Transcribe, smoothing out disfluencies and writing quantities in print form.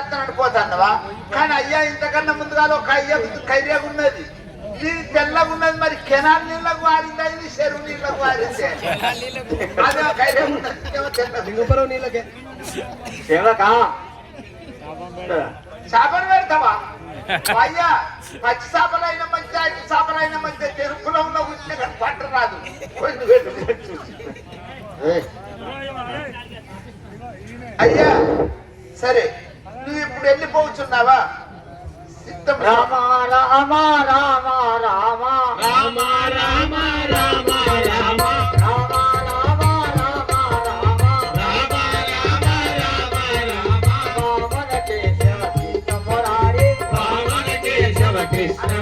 చేస్తానని పోతాండవా కానీ అయ్యా ఇంతకన్నా ముందుగా ఒక అయ్య ఖైర్యాగా ఉన్నది ఇది తెల్లగా ఉన్నది మరి కెనాల్ నీళ్ళకు వారిందా ఇది చెరువు నీళ్ళకు వారిందే అదే ఖైర్యం ఉన్నది నీళ్ళకే చేపలు పెడతావా అయ్యా పచ్చి చేపలైన మంచి అట్టి చేపలైన మంచి తెరుపులో ఉన్న ఉంటే పంట రాదు అయ్యా సరే నువ్వు ఇప్పుడు వెళ్ళిపోవచ్చున్నావా సిద్ధం రామ రామ రామ రామ రామ రామ రామ రామ Krishna